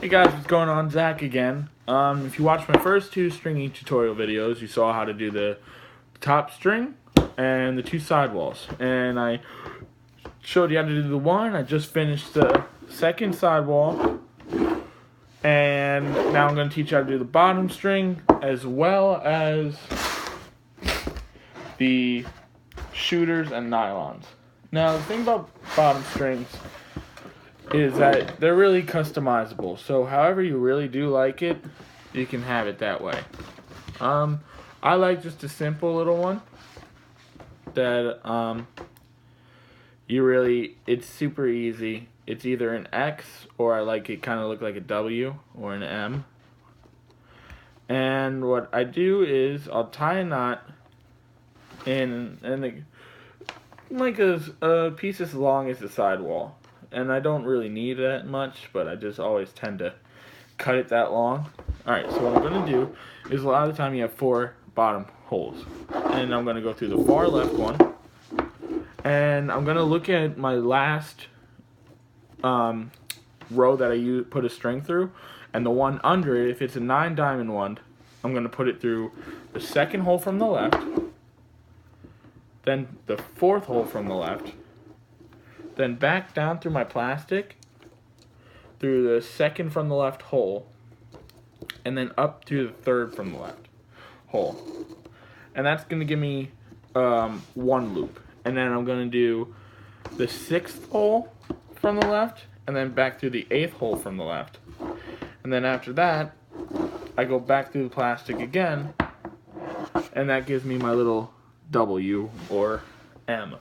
Hey guys, what's going on? Zach again. If you watched my first two stringing tutorial videos, you saw how to do the top string and the two sidewalls. And I showed you how to do the one. I just finished the second sidewall. And now I'm going to teach you how to do the bottom string as well as the shooters and nylons. Now, the thing about bottom strings is that they're really customizable. So however you really do like it, you can have it that way. I like just a simple little one that it's super easy. It's either an X or I like it kind of look like a W or an M. And what I do is I'll tie a knot in like a piece as long as the sidewall. And I don't really need that much, but I just always tend to cut it that long. Alright, so what I'm going to do is a lot of the time you have 4 bottom holes. And I'm going to go through the far left one. And I'm going to look at my last row that I put a string through. And the one under it, if it's a 9 diamond one, I'm going to put it through the second hole from the left. Then the 4th hole from the left. Then back down through my plastic, through the second from the left hole, and then up through the 3rd from the left hole. And that's going to give me one loop. And then I'm going to do the 6th hole from the left, and then back through the 8th hole from the left. And then after that, I go back through the plastic again, and that gives me my little W or M.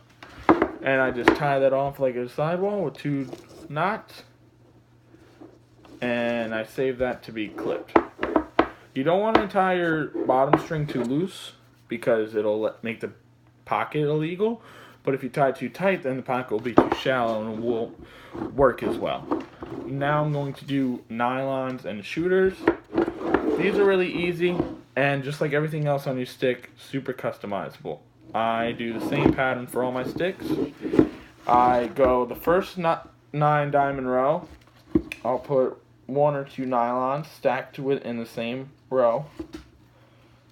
And I just tie that off like a sidewall with 2 knots. And I save that to be clipped. You don't want to tie your bottom string too loose because it'll make the pocket illegal. But if you tie too tight, then the pocket will be too shallow and it won't work as well. Now I'm going to do nylons and shooters. These are really easy and just like everything else on your stick, super customizable. I do the same pattern for all my sticks. I go the first 9 diamond row. I'll put 1 or 2 nylons stacked in the same row.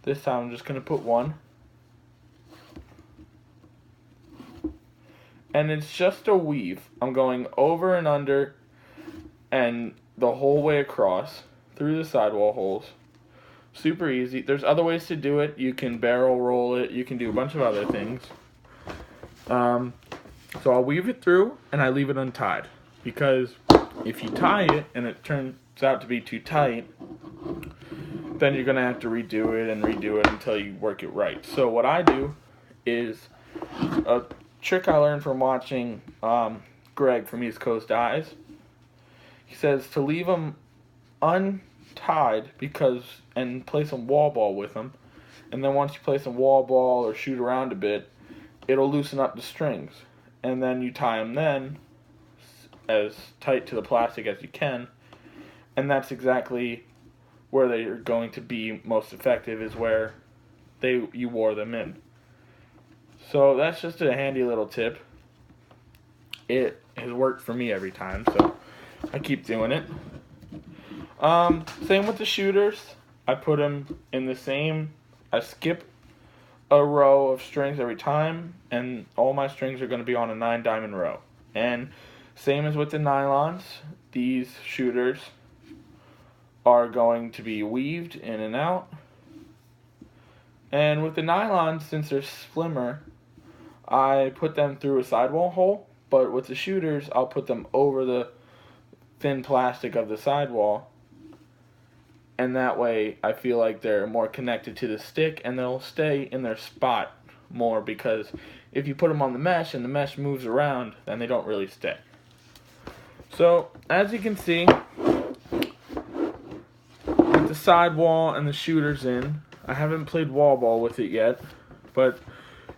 This time I'm just going to put 1. And it's just a weave. I'm going over and under and the whole way across through the sidewall holes. Super easy. There's other ways to do it. You can barrel roll it. You can do a bunch of other things. So I'll weave it through and I leave it untied. Because if you tie it and it turns out to be too tight, then you're going to have to redo it until you work it right. So what I do is a trick I learned from watching Greg from East Coast Eyes. He says to leave them untied and play some wall ball with them, and then once you play some wall ball or shoot around a bit, it'll loosen up the strings, and then you tie them then as tight to the plastic as you can, and that's exactly where they're going to be most effective, is where you wore them in. So that's just a handy little tip. It has worked for me every time, so I keep doing it. Same with the shooters. I put them in the same, I skip a row of strings every time, and all my strings are going to be on a 9 diamond row. And same as with the nylons, these shooters are going to be weaved in and out. And with the nylons, since they're slimmer, I put them through a sidewall hole, but with the shooters, I'll put them over the thin plastic of the sidewall. And that way, I feel like they're more connected to the stick, and they'll stay in their spot more, because if you put them on the mesh and the mesh moves around, then they don't really stay. So, as you can see, with the sidewall and the shooters in, I haven't played wall ball with it yet, but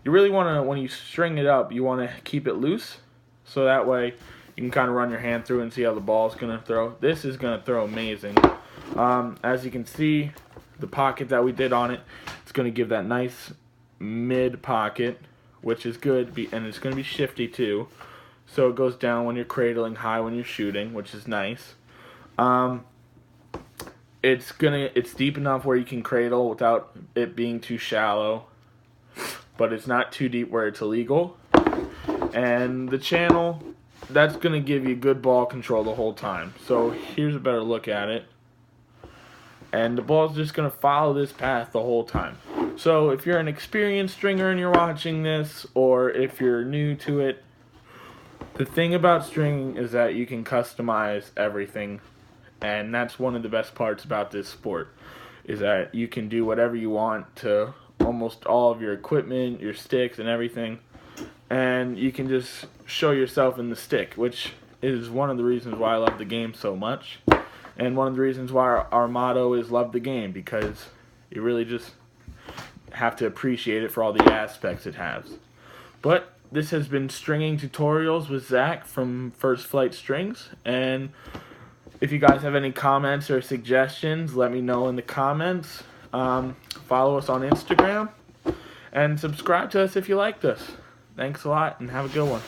you really want to, when you string it up, you want to keep it loose, so that way you can kind of run your hand through and see how the ball is going to throw. This is going to throw amazing. As you can see, the pocket that we did on it, it's going to give that nice mid pocket, which is good, and it's going to be shifty too. So it goes down when you're cradling, high when you're shooting, which is nice. it's deep enough where you can cradle without it being too shallow, but it's not too deep where it's illegal. And the channel, that's gonna give you good ball control the whole time. So here's a better look at it. And the ball's just gonna follow this path the whole time. So if you're an experienced stringer and you're watching this, or if you're new to it, the thing about stringing is that you can customize everything. And that's one of the best parts about this sport, is that you can do whatever you want to almost all of your equipment, your sticks, and everything. And you can just show yourself in the stick, which is one of the reasons why I love the game so much. And one of the reasons why our motto is love the game, because you really just have to appreciate it for all the aspects it has. But this has been Stringing Tutorials with Zach from First Flight Strings, and if you guys have any comments or suggestions, let me know in the comments. Follow us on Instagram, and subscribe to us if you like this. Thanks a lot, and have a good one.